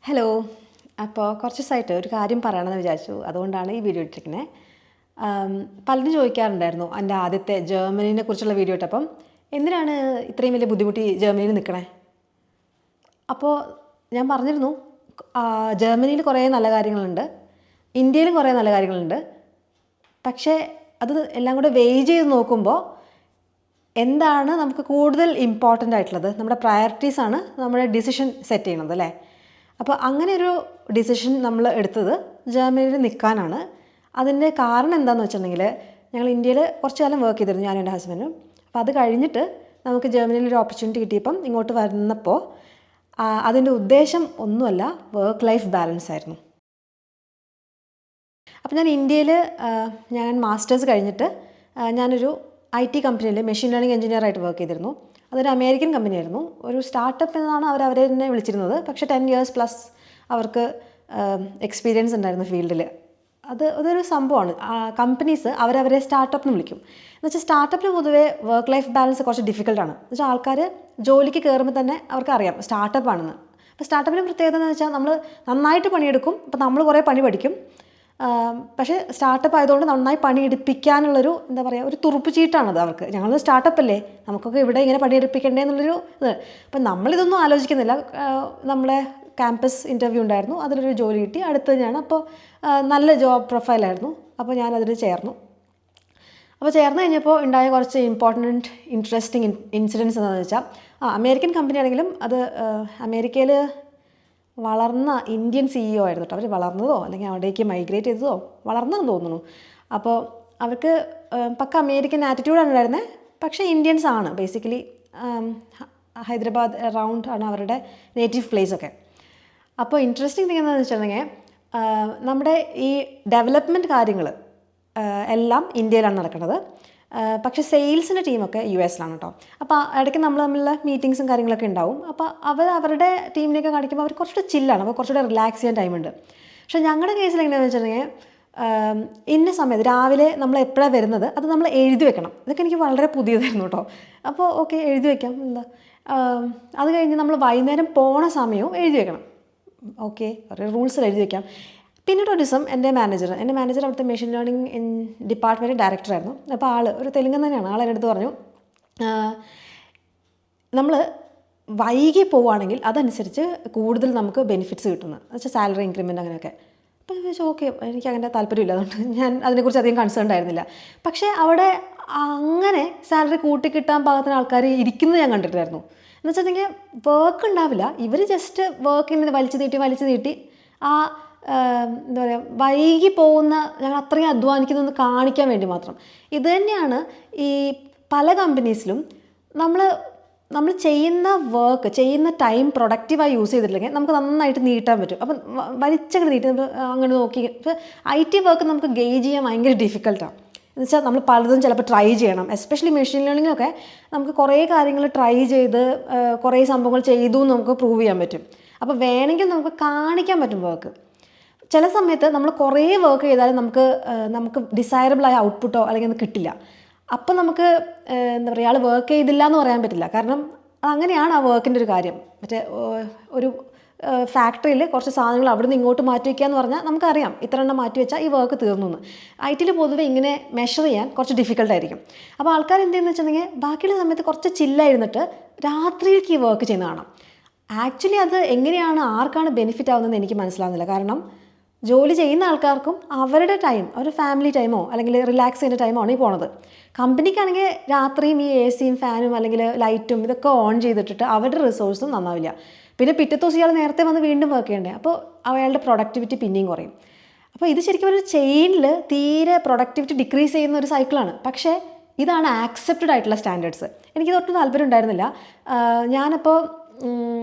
Hello. അപ്പോൾ കുറച്ച് ദിവസമായിട്ട് ഒരു കാര്യം പറയണമെന്ന് വിചാരിച്ചു. അതുകൊണ്ടാണ് ഈ വീഡിയോ ഇട്ടിരിക്കുന്നത്. പലരും ചോദിക്കാറുണ്ടായിരുന്നു എൻ്റെ ആദ്യത്തെ ജർമ്മനിനെ കുറിച്ചുള്ള വീഡിയോ ഇട്ടപ്പം എന്തിനാണ് ഇത്രയും വലിയ ബുദ്ധിമുട്ടി ജർമ്മനിയിൽ നിൽക്കണേ. അപ്പോൾ ഞാൻ പറഞ്ഞിരുന്നു ജർമ്മനിയിൽ കുറേ നല്ല കാര്യങ്ങളുണ്ട്, ഇന്ത്യയിലും കുറേ നല്ല കാര്യങ്ങളുണ്ട്. പക്ഷേ അത് എല്ലാം കൂടെ വെയ് ചെയ്ത് നോക്കുമ്പോൾ എന്താണ് നമുക്ക് കൂടുതൽ ഇമ്പോർട്ടൻ്റ് ആയിട്ടുള്ളത്, നമ്മുടെ പ്രയോറിറ്റീസാണ് നമ്മുടെ ഡിസിഷൻ സെറ്റ് ചെയ്യണത് അല്ലേ. അപ്പോൾ അങ്ങനെ ഒരു ഡിസിഷൻ നമ്മൾ എടുത്തത് ജർമ്മനിയിൽ നിൽക്കാനാണ്. അതിൻ്റെ കാരണം എന്താണെന്ന് വെച്ചിട്ടുണ്ടെങ്കിൽ ഞങ്ങൾ ഇന്ത്യയിൽ കുറച്ച് കാലം വർക്ക് ചെയ്തിരുന്നു, ഞാനും എൻ്റെ ഹസ്ബൻഡും. അപ്പോൾ അത് കഴിഞ്ഞിട്ട് നമുക്ക് ജർമ്മനിയിൽ ഒരു ഓപ്പർച്യൂണിറ്റി കിട്ടിയപ്പം ഇങ്ങോട്ട് വന്നപ്പോൾ അതിൻ്റെ ഉദ്ദേശം ഒന്നുമല്ല, വർക്ക് ലൈഫ് ബാലൻസ് ആയിരുന്നു. അപ്പോൾ ഞാൻ ഇന്ത്യയിൽ ഞാൻ മാസ്റ്റേഴ്സ് കഴിഞ്ഞിട്ട് ഞാനൊരു IT കമ്പനിയിൽ മെഷീൻ ലേണിംഗ് എഞ്ചിനീയറായിട്ട് വർക്ക് ചെയ്തിരുന്നു. അതൊരു അമേരിക്കൻ കമ്പനിയായിരുന്നു. ഒരു സ്റ്റാർട്ടപ്പ് എന്നാണ് അവരെ തന്നെ വിളിച്ചിരുന്നത്. പക്ഷേ 10 ഇയേഴ്സ് പ്ലസ് അവർക്ക് എക്സ്പീരിയൻസ് ഉണ്ടായിരുന്നു ഫീൽഡിൽ. അതൊരു സംഭവമാണ്. കമ്പനീസ് അവരവരെ സ്റ്റാർട്ടപ്പ് എന്ന് വിളിക്കും. എന്ന് വെച്ചാൽ സ്റ്റാർട്ടപ്പിൽ പൊതുവേ വർക്ക് ലൈഫ് ബാലൻസ് കുറച്ച് ഡിഫിക്കൽട്ടാണ്. എന്ന് വെച്ചാൽ ആൾക്കാർ ജോലിക്ക് കയറുമ്പോൾ തന്നെ അവർക്കറിയാം സ്റ്റാർട്ടപ്പ് ആണെന്ന്. അപ്പോൾ സ്റ്റാർട്ടപ്പിൻ്റെ പ്രത്യേകത എന്ന് വെച്ചാൽ നമ്മൾ നന്നായിട്ട് പണിയെടുക്കും, അപ്പോൾ നമ്മൾ കുറേ പണി പഠിക്കും. പക്ഷേ സ്റ്റാർട്ടപ്പ് ആയതുകൊണ്ട് നന്നായി പണിയെടുപ്പിക്കാനുള്ളൊരു എന്താ പറയുക, ഒരു തുറുപ്പ് ചീട്ടാണത് അവർക്ക്. ഞങ്ങൾ സ്റ്റാർട്ടപ്പ് അല്ലേ, നമുക്കൊക്കെ ഇവിടെ ഇങ്ങനെ പണിയെടുപ്പിക്കണ്ടേ എന്നുള്ളൊരു ഇത്. അപ്പം നമ്മളിതൊന്നും ആലോചിക്കുന്നില്ല. നമ്മളെ ക്യാമ്പസ് ഇൻ്റർവ്യൂ ഉണ്ടായിരുന്നു, അതിലൊരു ജോലി കിട്ടി, അടുത്തത് ഞാൻ. അപ്പോൾ നല്ല ജോബ് പ്രൊഫൈലായിരുന്നു. അപ്പോൾ ഞാനതിൽ ചേർന്നു. അപ്പോൾ ചേർന്ന് കഴിഞ്ഞപ്പോൾ ഉണ്ടായ കുറച്ച് ഇൻട്രസ്റ്റിംഗ് ഇൻസിഡൻസ് എന്താണെന്ന് വെച്ചാൽ, അമേരിക്കൻ കമ്പനി ആണെങ്കിലും അത് അമേരിക്കയിൽ വളർന്ന ഇന്ത്യൻ CEO ആയിരുന്നു കേട്ടോ. അവർ വളർന്നതോ അല്ലെങ്കിൽ അവിടേക്ക് മൈഗ്രേറ്റ് ചെയ്തതോ വളർന്നതെന്ന് തോന്നുന്നു. അപ്പോൾ അവർക്ക് പക്ക അമേരിക്കൻ ആറ്റിറ്റ്യൂഡാണ് ഉണ്ടായിരുന്നത്. പക്ഷേ ഇന്ത്യൻസ് ആണ് ബേസിക്കലി. ഹൈദരാബാദ് അറൗണ്ട് ആണ് അവരുടെ നേറ്റീവ് പ്ലേസൊക്കെ. അപ്പോൾ ഇൻട്രസ്റ്റിംഗ് തിങ് എന്താണെന്ന് വെച്ചിട്ടുണ്ടെങ്കിൽ നമ്മുടെ ഈ ഡെവലപ്മെൻറ്റ് കാര്യങ്ങൾ എല്ലാം ഇന്ത്യയിലാണ് നടക്കുന്നത്. പക്ഷേ സെയിൽസിൻ്റെ ടീമൊക്കെ US കേട്ടോ. അപ്പോൾ ഇടയ്ക്ക് നമ്മൾ തമ്മിലുള്ള മീറ്റിങ്സും കാര്യങ്ങളൊക്കെ ഉണ്ടാവും. അപ്പോൾ അവരുടെ ടീമിനെയൊക്കെ കാണിക്കുമ്പോൾ അവർ കുറച്ചുകൂടെ ചില്ലാണ്, അപ്പോൾ കുറച്ചുകൂടെ റിലാക്സ് ചെയ്യാൻ ടൈമുണ്ട്. പക്ഷേ ഞങ്ങളുടെ കേസിൽ എങ്ങനെയാണെന്ന് വെച്ചിട്ടുണ്ടെങ്കിൽ ഇന്ന സമയത്ത് രാവിലെ നമ്മൾ എപ്പോഴാണ് വരുന്നത് അത് നമ്മൾ എഴുതി വെക്കണം. ഇതൊക്കെ എനിക്ക് വളരെ പുതിയതായിരുന്നു കേട്ടോ. അപ്പോൾ ഓക്കെ, എഴുതി വെക്കാം, എന്താ. അത് കഴിഞ്ഞ് നമ്മൾ വൈകുന്നേരം പോണ സമയവും എഴുതി വെക്കണം. ഓക്കെ, കുറേ റൂൾസിൽ എഴുതി വെക്കാം. പിന്നീട് ഒരു ദിവസം എൻ്റെ മാനേജർ അവിടുത്തെ മെഷീൻ ലേണിംഗ് ഡിപ്പാർട്ട്മെൻറ്റ് ഡയറക്ടറായിരുന്നു. അപ്പോൾ ഒരു തെലുങ്കൻ തന്നെയാണ്. എൻ്റെ അടുത്ത് പറഞ്ഞു, നമ്മൾ വൈകി പോവുകയാണെങ്കിൽ അതനുസരിച്ച് കൂടുതൽ നമുക്ക് ബെനിഫിറ്റ്സ് കിട്ടുന്നു, എന്ന് വെച്ചാൽ സാലറി ഇൻക്രിമെൻറ്റ് അങ്ങനെയൊക്കെ. അപ്പോൾ ഞാൻ ചോദിച്ചു, ഓക്കെ, എനിക്ക് അങ്ങനെ താല്പര്യമില്ല, അതുകൊണ്ട് ഞാൻ അതിനെക്കുറിച്ച് അധികം കൺസേൺ ഉണ്ടായിരുന്നില്ല. പക്ഷേ അവിടെ അങ്ങനെ സാലറി കൂട്ടിക്കിട്ടാൻ പാകത്തിന് ആൾക്കാർ ഇരിക്കുന്നത് ഞാൻ കണ്ടിട്ടായിരുന്നു. എന്ന് വെച്ചിട്ടുണ്ടെങ്കിൽ വർക്ക് ഉണ്ടാവില്ല, ഇവർ ജസ്റ്റ് വർക്കിന് വലിച്ചു നീട്ടി എന്താ പറയുക, വൈകി പോകുന്ന ഞങ്ങൾ അത്രയും അധ്വാനിക്കുന്നതെന്ന് കാണിക്കാൻ വേണ്ടി മാത്രം. ഇത് തന്നെയാണ് ഈ പല കമ്പനീസിലും നമ്മൾ ചെയ്യുന്ന ടൈം പ്രൊഡക്റ്റീവായി യൂസ് ചെയ്തിട്ടില്ലെങ്കിൽ നമുക്ക് നന്നായിട്ട് നീട്ടാൻ പറ്റും. അപ്പം വലിച്ചങ്ങോട്ട് നീട്ടി അങ്ങനെ നോക്കി IT വർക്ക് നമുക്ക് ഗെയ്ജ് ചെയ്യാൻ ഭയങ്കര ഡിഫിക്കൽട്ടാണ്. എന്ന് വെച്ചാൽ നമ്മൾ പലതും ചിലപ്പോൾ ട്രൈ ചെയ്യണം. എസ്പെഷ്യലി മെഷീൻ ലേണിങ്ങിലൊക്കെ നമുക്ക് കുറേ കാര്യങ്ങൾ ട്രൈ ചെയ്ത് കുറേ സംഭവങ്ങൾ ചെയ്തു എന്ന് നമുക്ക് പ്രൂവ് ചെയ്യാൻ പറ്റും. അപ്പോൾ വേണമെങ്കിൽ നമുക്ക് കാണിക്കാൻ പറ്റും വർക്ക്. ചില സമയത്ത് നമ്മൾ കുറേ വർക്ക് ചെയ്താലും നമുക്ക് ഡിസൈറബിളായ ഔട്ട്പുട്ടോ അല്ലെങ്കിൽ അത് കിട്ടില്ല. അപ്പം നമുക്ക് എന്താ പറയുക, ആൾ വർക്ക് ചെയ്തില്ല എന്ന് പറയാൻ പറ്റില്ല. കാരണം അങ്ങനെയാണ് ആ വർക്കിൻ്റെ ഒരു കാര്യം. മറ്റേ ഒരു ഫാക്ടറിയിൽ കുറച്ച് സാധനങ്ങൾ അവിടെ നിന്ന് ഇങ്ങോട്ട് മാറ്റി വയ്ക്കുക എന്ന് പറഞ്ഞാൽ നമുക്കറിയാം ഇത്ര എണ്ണം മാറ്റി വെച്ചാൽ ഈ വർക്ക് തീർന്നു എന്ന്. IT പൊതുവെ ഇങ്ങനെ മെഷർ ചെയ്യാൻ കുറച്ച് ഡിഫിക്കൽട്ടായിരിക്കും. അപ്പോൾ ആൾക്കാർ എന്തെന്ന് വെച്ചിട്ടുണ്ടെങ്കിൽ ബാക്കിയുള്ള സമയത്ത് കുറച്ച് ചില്ലായിരുന്നിട്ട് രാത്രിയിലേക്ക് ഈ വർക്ക് ചെയ്യുന്ന കാണാം. ആക്ച്വലി അത് എങ്ങനെയാണ് ആർക്കാണ് ബെനിഫിറ്റ് ആവുന്നതെന്ന് എനിക്ക് മനസ്സിലാവുന്നില്ല. കാരണം ജോലി ചെയ്യുന്ന ആൾക്കാർക്കും അവരുടെ ടൈം, അവരുടെ ഫാമിലി ടൈമോ അല്ലെങ്കിൽ റിലാക്സ് ചെയ്യുന്ന ടൈമോ ആണ് ഈ പോണത്. കമ്പനിക്കാണെങ്കിൽ രാത്രിയും ഈ AC-യും ഫാനും അല്ലെങ്കിൽ ലൈറ്റും ഇതൊക്കെ ഓൺ ചെയ്തിട്ടിട്ട് അവരുടെ റിസോഴ്സും നന്നാവില്ല. പിന്നെ പിറ്റത്തെ ദിവസം ഇയാൾ നേരത്തെ വന്ന് വീണ്ടും വർക്ക് ചെയ്യണ്ടേ, അപ്പോൾ അയാളുടെ പ്രൊഡക്ടിവിറ്റി പിന്നെയും കുറയും. അപ്പോൾ ഇത് ശരിക്കും ഒരു ചെയിനിൽ തീരെ പ്രൊഡക്ടിവിറ്റി ഡിക്രീസ് ചെയ്യുന്ന ഒരു സൈക്കിളാണ്. പക്ഷേ ഇതാണ് ആക്സെപ്റ്റഡ് ആയിട്ടുള്ള സ്റ്റാൻഡേർഡ്സ്. എനിക്കിത് ഒട്ടും താല്പര്യം ഉണ്ടായിരുന്നില്ല. ഞാനപ്പോൾ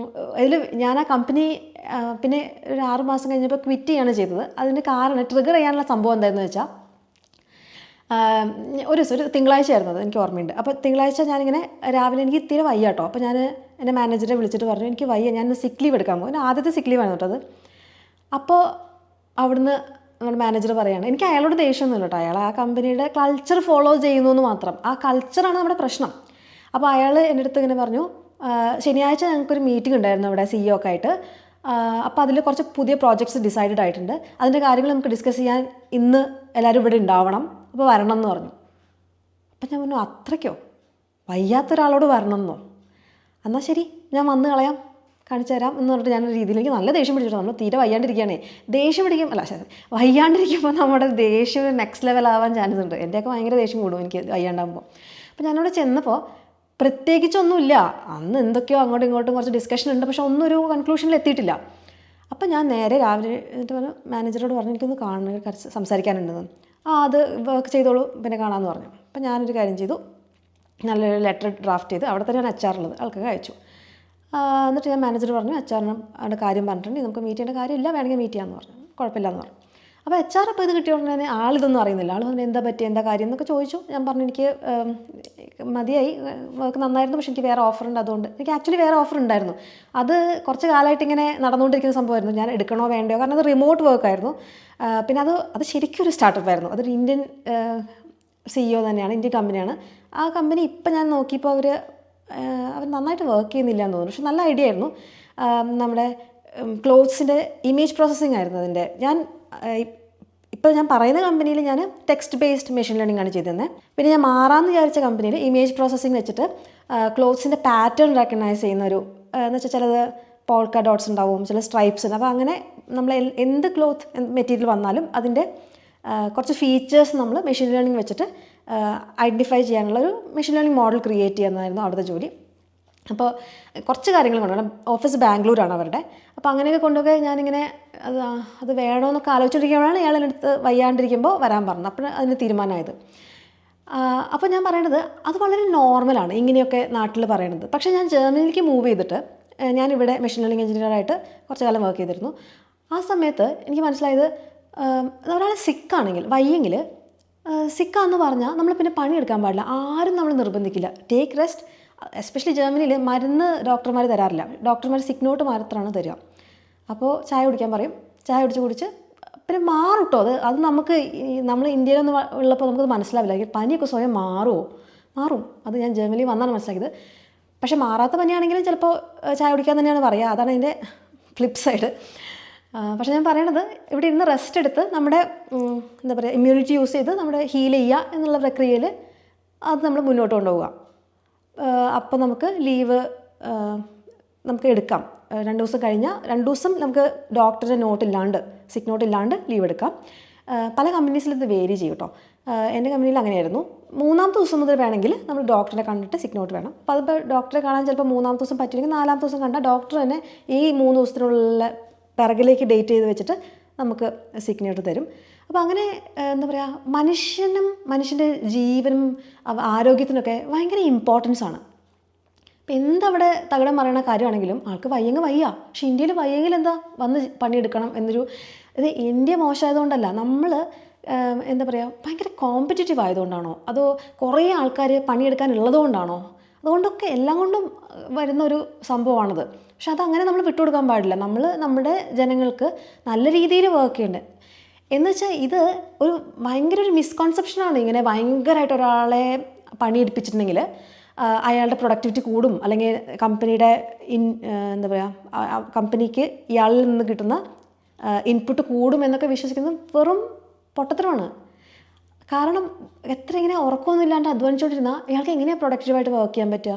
ഞാൻ ആ കമ്പനി പിന്നെ ഒരു 6 മാസം കഴിഞ്ഞപ്പോൾ ക്വിറ്റ് ചെയ്യാണ് ചെയ്തത്. അതിൻ്റെ കാരണം ട്രിഗർ ചെയ്യാനുള്ള സംഭവം എന്തായിരുന്നു വെച്ചാൽ, ഒരു തിങ്കളാഴ്ച ആയിരുന്നു അത്, എനിക്ക് ഓർമ്മയുണ്ട്. അപ്പോൾ തിങ്കളാഴ്ച ഞാനിങ്ങനെ രാവിലെ എനിക്ക് തീരെ വയ്യ കേട്ടോ. അപ്പോൾ ഞാൻ എൻ്റെ മാനേജറെ വിളിച്ചിട്ട് പറഞ്ഞു, എനിക്ക് വയ്യ, ഞാൻ സിക്ക് ലീവ് എടുക്കാൻ പോകും. ആദ്യത്തെ സിക്ക് ലീവാണ് കേട്ടോ അത്. അപ്പോൾ അവിടുന്ന് നമ്മുടെ മാനേജർ പറയുകയാണ്, എനിക്ക് അയാളോട് ദേഷ്യമൊന്നുമില്ല കേട്ടോ, അയാൾ ആ കമ്പനിയുടെ കൾച്ചർ ഫോളോ ചെയ്യുന്നു എന്ന് മാത്രം. ആ കൾച്ചറാണ് നമ്മുടെ പ്രശ്നം. അപ്പോൾ അയാൾ എൻ്റെ അടുത്ത് ഇങ്ങനെ പറഞ്ഞു, ശനിയാഴ്ച ഞങ്ങൾക്കൊരു മീറ്റിംഗ് ഉണ്ടായിരുന്നു അവിടെ CEO ഒക്കെ ആയിട്ട്. അപ്പോൾ അതിൽ കുറച്ച് പുതിയ പ്രോജക്ട്സ് ഡിസൈഡഡ് ആയിട്ടുണ്ട്, അതിൻ്റെ കാര്യങ്ങൾ നമുക്ക് ഡിസ്കസ് ചെയ്യാൻ ഇന്ന് എല്ലാവരും ഇവിടെ ഉണ്ടാവണം, അപ്പോൾ വരണം എന്ന് പറഞ്ഞു. അപ്പം ഞാൻ പറഞ്ഞു അത്രയ്ക്കോ, വയ്യാത്തൊരാളോട് വരണം എന്നോ? എന്നാൽ ശരി ഞാൻ വന്ന് കളയാം, കാണിച്ചു തരാം എന്ന് പറഞ്ഞിട്ട് ഞാനൊരു രീതിയിലേക്ക് നല്ല ദേഷ്യം പിടിച്ചിട്ട്, നമ്മൾ തീരെ വയ്യാണ്ടിരിക്കുകയാണേ, ദേഷ്യം പിടിക്കും അല്ല വയ്യാണ്ടിരിക്കുമ്പോൾ നമ്മുടെ ദേഷ്യം നെക്സ്റ്റ് ലെവൽ ആവാൻ ചാൻസ് ഉണ്ട്. എൻ്റെയൊക്കെ ഭയങ്കര ദേഷ്യം കൂടും എനിക്ക് വയ്യാണ്ടാകുമ്പോൾ. അപ്പോൾ ഞാനവിടെ ചെന്നപ്പോൾ പ്രത്യേകിച്ചൊന്നുമില്ല, അന്ന് എന്തൊക്കെയോ അങ്ങോട്ടും ഇങ്ങോട്ടും കുറച്ച് ഡിസ്കഷൻ ഉണ്ട്, പക്ഷെ ഒന്നും ഒരു കൺക്ലൂഷനിൽ എത്തിയിട്ടില്ല. അപ്പം ഞാൻ നേരെ രാവിലെ എന്നിട്ട് പറഞ്ഞു മാനേജറോട് പറഞ്ഞു എനിക്കൊന്ന് കാണുക സംസാരിക്കാനുണ്ടെന്ന്. അത് വർക്ക് ചെയ്തോളൂ പിന്നെ കാണാമെന്ന് പറഞ്ഞു. അപ്പം ഞാനൊരു കാര്യം ചെയ്തു, നല്ലൊരു ലെറ്റർ ഡ്രാഫ്റ്റ് ചെയ്ത് അവിടെ തന്നെയാണ് HR ഉള്ളത്, ആൾക്കൊക്കെ അയച്ചു. എന്നിട്ട് ഞാൻ മാനേജർ പറഞ്ഞു HR അവിടെ കാര്യം പറഞ്ഞിട്ടുണ്ട്, നമുക്ക് മീറ്റ് ചെയ്യേണ്ട കാര്യമില്ല, വേണമെങ്കിൽ മീറ്റ് ചെയ്യാമെന്ന് പറഞ്ഞു. കുഴപ്പമില്ല എന്ന് പറഞ്ഞു. അപ്പോൾ HR അപ്പോൾ ഇത് കിട്ടിയോണ്ട് തന്നെ ആളിതൊന്നും അറിയുന്നില്ല. ആൾ പറഞ്ഞു എന്താ പറ്റി, എന്താ കാര്യം എന്നൊക്കെ ചോദിച്ചു. ഞാൻ പറഞ്ഞു എനിക്ക് മതിയായി, വർക്ക് നന്നായിരുന്നു, പക്ഷേ എനിക്ക് വേറെ ഓഫർ ഉണ്ട്, അതുകൊണ്ട് എനിക്ക് ആക്ച്വലി വേറെ ഓഫർ ഉണ്ടായിരുന്നു. അത് കുറച്ച് കാലമായിട്ട് ഇങ്ങനെ നടന്നുകൊണ്ടിരിക്കുന്ന സംഭവമായിരുന്നു, ഞാൻ എടുക്കണോ വേണ്ടയോ, കാരണം അത് റിമോട്ട് വർക്കായിരുന്നു. പിന്നെ അത് ശരിക്കും ഒരു സ്റ്റാർട്ടപ്പ് ആയിരുന്നു, അതൊരു ഇന്ത്യൻ CEO തന്നെയാണ്, ഇന്ത്യൻ കമ്പനിയാണ്. ആ കമ്പനി ഇപ്പം ഞാൻ നോക്കിയപ്പോൾ അവർ നന്നായിട്ട് വർക്ക് ചെയ്യുന്നില്ല എന്ന് തോന്നുന്നു, പക്ഷെ നല്ല ഐഡിയ ആയിരുന്നു. നമ്മുടെ ക്ലോത്ത്സിൻ്റെ ഇമേജ് പ്രോസസ്സിംഗ് ആയിരുന്നു അതിൻ്റെ. ഇപ്പോൾ ഞാൻ പറയുന്ന കമ്പനിയിൽ ഞാൻ ടെക്സ്റ്റ് ബേസ്ഡ് മെഷീൻ ലേണിംഗ് ആണ് ചെയ്തിരുന്നത്. പിന്നെ ഞാൻ മാറാമെന്ന് വിചാരിച്ച കമ്പനിയിൽ ഇമേജ് പ്രോസസ്സിംഗ് വെച്ചിട്ട് ക്ലോത്ത്സിൻ്റെ പാറ്റേൺ റെക്കഗ്നൈസ് ചെയ്യുന്ന ഒരു എന്ന് വെച്ചാൽ ചിലത് പോൾക്ക ഡോട്ട്സ് ഉണ്ടാവും, ചില സ്ട്രൈപ്സ് ഉണ്ട്. അപ്പോൾ അങ്ങനെ നമ്മൾ എന്ത് ക്ലോത്ത് മെറ്റീരിയൽ വന്നാലും അതിൻ്റെ കുറച്ച് ഫീച്ചേഴ്സ് നമ്മൾ മെഷീൻ ലേണിംഗ് വെച്ചിട്ട് ഐഡൻറ്റിഫൈ ചെയ്യാനുള്ള ഒരു മെഷീൻ ലേണിംഗ് മോഡൽ ക്രിയേറ്റ് ചെയ്യുന്നതായിരുന്നു അവിടുത്തെ ജോലി. അപ്പോൾ കുറച്ച് കാര്യങ്ങൾ കൊണ്ടുപോകണം. ഓഫീസ് ബാംഗ്ലൂരാണ് അവരുടെ. അപ്പോൾ അങ്ങനെയൊക്കെ കൊണ്ടുപോയി ഞാനിങ്ങനെ അത് വേണമെന്നൊക്കെ ആലോചിച്ചിരിക്കുമ്പോഴാണ് ഇയാളെടുത്ത് വയ്യാണ്ടിരിക്കുമ്പോൾ വരാൻ പറഞ്ഞത്. അപ്പോൾ അതിന് തീരുമാനമായത്. അപ്പോൾ ഞാൻ പറയണത് അത് വളരെ നോർമലാണ് ഇങ്ങനെയൊക്കെ നാട്ടിൽ പറയണത്. പക്ഷേ ഞാൻ ജർമ്മനിയിലേക്ക് മൂവ് ചെയ്തിട്ട് ഞാനിവിടെ മെഷീൻ ലേണിംഗ് എഞ്ചിനീയറായിട്ട് കുറച്ച് കാലം വർക്ക് ചെയ്തിരുന്നു. ആ സമയത്ത് എനിക്ക് മനസ്സിലായത് ഒരാൾ സിക്കാണെങ്കിൽ വയ്യെങ്കിൽ സിക്കാന്ന് പറഞ്ഞാൽ നമ്മൾ പിന്നെ പണിയെടുക്കാൻ പാടില്ല, ആരും നമ്മൾ നിർബന്ധിക്കില്ല. Take rest. എസ്പെഷ്യലി ജർമ്മനിയിൽ മരുന്ന് ഡോക്ടർമാർ തരാറില്ല, ഡോക്ടർമാർ സിക്ക് നോട്ട് മാത്രമാണ് തരിക. അപ്പോൾ ചായ കുടിക്കാൻ പറയും, ചായ കുടിച്ച് പിന്നെ മാറും കേട്ടോ. അത് നമുക്ക് നമ്മൾ ഇന്ത്യയിലൊന്നും ഉള്ളപ്പോൾ നമുക്കത് മനസ്സിലാവില്ല, പനിയൊക്കെ സ്വയം മാറും. അത് ഞാൻ ജർമ്മനിയിൽ വന്നാണ് മനസ്സിലാക്കിയത്. പക്ഷെ മാറാത്ത പനിയാണെങ്കിലും ചിലപ്പോൾ ചായ കുടിക്കാൻ തന്നെയാണ് പറയുക, അതാണ് അതിൻ്റെ ഫ്ലിപ്പ് സൈഡ്. പക്ഷേ ഞാൻ പറയണത് ഇവിടെ ഇരുന്ന് റെസ്റ്റ് എടുത്ത് നമ്മുടെ എന്താ പറയുക ഇമ്മ്യൂണിറ്റി യൂസ് ചെയ്ത് നമ്മുടെ ഹീൽ ചെയ്യുക എന്നുള്ള പ്രക്രിയയിൽ അത് നമ്മൾ മുന്നോട്ട് കൊണ്ടുപോവുക. അപ്പോൾ നമുക്ക് ലീവ് നമുക്ക് എടുക്കാം. 2 ദിവസം കഴിഞ്ഞാൽ 2 ദിവസം നമുക്ക് ഡോക്ടറുടെ സിക്ക് നോട്ട് ഇല്ലാണ്ട് ലീവ് എടുക്കാം. പല കമ്പനീസിലും ഇത് വേരി ചെയ്യും കേട്ടോ. എൻ്റെ കമ്പനിയിൽ അങ്ങനെയായിരുന്നു. 3-ാമത്തെ ദിവസം മുതൽ വേണമെങ്കിൽ നമ്മൾ ഡോക്ടറെ കണ്ടിട്ട് സിക്ക് നോട്ട് വേണം. അപ്പോൾ അതിപ്പോൾ ഡോക്ടറെ കാണാൻ ചിലപ്പോൾ 3-ാമത്തെ ദിവസം പറ്റില്ലെങ്കിൽ 4-ാമത്തെ ദിവസം കണ്ടാൽ ഡോക്ടർ തന്നെ ഈ 3 ദിവസത്തിനുള്ള പിറകിലേക്ക് ഡേറ്റ് ചെയ്ത് വെച്ചിട്ട് നമുക്ക് സിക്ക് നോട്ട് തരും. അപ്പോൾ അങ്ങനെ എന്താ പറയുക മനുഷ്യൻ്റെ ജീവനും ആരോഗ്യത്തിനൊക്കെ ഭയങ്കര ഇമ്പോർട്ടൻസ് ആണ്. അപ്പോൾ എന്തവിടെ തകിടം പറയുന്ന കാര്യമാണെങ്കിലും ആൾക്ക് വയ്യെങ്കിൽ വയ്യ. പക്ഷെ ഇന്ത്യയിൽ വയ്യെങ്കിൽ എന്താ വന്ന് പണിയെടുക്കണം എന്നൊരു ഇത് ഇന്ത്യ മോശമായതുകൊണ്ടല്ല, നമ്മൾ എന്താ പറയുക ഭയങ്കര കോമ്പറ്റീറ്റീവ് ആയതുകൊണ്ടാണോ അതോ കുറേ ആൾക്കാർ പണിയെടുക്കാനുള്ളതുകൊണ്ടാണോ, അതുകൊണ്ടൊക്കെ എല്ലാം കൊണ്ടും വരുന്ന ഒരു സംഭവമാണിത്. പക്ഷെ അതങ്ങനെ നമ്മൾ വിട്ടുകൊടുക്കാൻ പാടില്ല. നമ്മൾ നമ്മുടെ ജനങ്ങൾക്ക് നല്ല രീതിയിൽ വർക്ക് ചെയ്യേണ്ടത്. എന്നുവെച്ചാൽ ഇത് ഭയങ്കര ഒരു മിസ്കോൺസെപ്ഷനാണ്. ഇങ്ങനെ ഭയങ്കരമായിട്ട് ഒരാളെ പണിയെടുപ്പിച്ചിട്ടുണ്ടെങ്കിൽ അയാളുടെ പ്രൊഡക്ടിവിറ്റി കൂടും, അല്ലെങ്കിൽ കമ്പനിയുടെ എന്താ പറയുക കമ്പനിക്ക് ഇയാളിൽ നിന്ന് കിട്ടുന്ന ഇൻപുട്ട് കൂടും എന്നൊക്കെ വിശ്വസിക്കുന്നത് വെറും പൊട്ടത്തരമാണ്. കാരണം എത്ര ഇങ്ങനെ ഉറക്കമൊന്നും ഇല്ലാണ്ട് അധ്വാനിച്ചുകൊണ്ടിരുന്നാൽ ഇയാൾക്ക് എങ്ങനെയാണ് പ്രൊഡക്റ്റീവായിട്ട് വർക്ക് ചെയ്യാൻ പറ്റുക?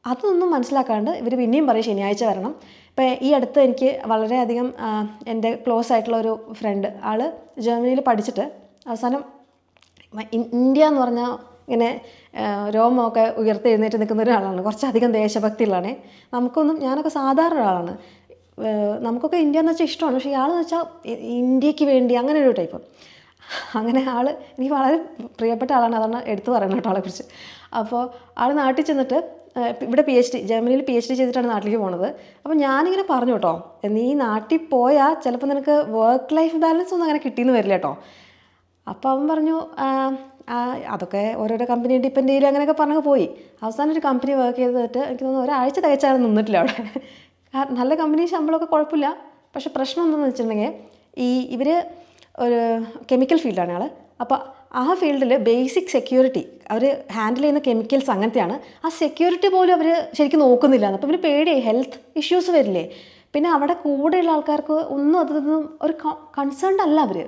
അതൊന്നും മനസ്സിലാക്കാണ്ട് ഇവർ പിന്നെയും പറയും ശനിയാഴ്ച വരണം. ഇപ്പോൾ ഈ അടുത്ത് എനിക്ക് വളരെയധികം എൻ്റെ ക്ലോസ് ആയിട്ടുള്ള ഒരു ഫ്രണ്ട്, ആൾ ജർമ്മനിയിൽ പഠിച്ചിട്ട് അവസാനം ഇന്ത്യ എന്ന് പറഞ്ഞാൽ ഇങ്ങനെ രോമമൊക്കെ ഉയർത്തെഴുന്നേറ്റ് നിൽക്കുന്ന ഒരാളാണ്. കുറച്ചധികം ദേശഭക്തിയുള്ളതാണ്. ഞാനൊക്കെ സാധാരണ ഒരാളാണ്. നമുക്കൊക്കെ ഇന്ത്യ എന്ന് വെച്ചാൽ ഇഷ്ടമാണ്. പക്ഷേ ഇയാളെന്ന് വെച്ചാൽ ഇന്ത്യക്ക് വേണ്ടി അങ്ങനെ ഒരു ടൈപ്പ്. അങ്ങനെ എനിക്ക് വളരെ പ്രിയപ്പെട്ട ആളാണ്, അതാണ് എടുത്തു പറയുന്നത് കേട്ടോ ആളെക്കുറിച്ച്. അപ്പോൾ ആൾ നാട്ടിൽ ചെന്നിട്ട് ഇവിടെ ജർമ്മനിയിൽ PhD ചെയ്തിട്ടാണ് നാട്ടിലേക്ക് പോണത്. അപ്പോൾ ഞാനിങ്ങനെ പറഞ്ഞു കേട്ടോ, നീ നാട്ടിൽ പോയാൽ ചിലപ്പോൾ നിനക്ക് വർക്ക് ലൈഫ് ബാലൻസ് ഒന്നും അങ്ങനെ കിട്ടിയെന്ന് വരില്ല കേട്ടോ. അപ്പോൾ അവൻ പറഞ്ഞു അതൊക്കെ ഓരോരോ കമ്പനി ഡിപ്പെൻഡ് ചെയ്യില്ല അങ്ങനെയൊക്കെ പറഞ്ഞ് പോയി. അവസാനം ഒരു കമ്പനി വർക്ക് ചെയ്തിട്ട് എനിക്ക് തോന്നുന്നു ഒരാഴ്ച തികച്ചാലും നിന്നിട്ടില്ല അവിടെ. നല്ല കമ്പനി, ശമ്പളമൊക്കെ കുഴപ്പമില്ല. പക്ഷെ പ്രശ്നം എന്താണെന്ന് വെച്ചിട്ടുണ്ടെങ്കിൽ ഇവർ ഒരു കെമിക്കൽ ഫീൽഡാണ് ആൾ. അപ്പോൾ ആ ഫീൽഡിൽ ബേസിക് സെക്യൂരിറ്റി അവർ ഹാൻഡിൽ ചെയ്യുന്ന കെമിക്കൽസ് അങ്ങനത്തെയാണ്. ആ സെക്യൂരിറ്റി പോലും അവർ ശരിക്കും നോക്കുന്നില്ല. അപ്പോൾ ഇവർ പേടിയായി, ഹെൽത്ത് ഇഷ്യൂസ് വരില്ലേ. പിന്നെ അവിടെ കൂടെയുള്ള ആൾക്കാർക്ക് ഒന്നും അതൊന്നും ഒരു കൺസേൺഡ് അല്ല അവർ.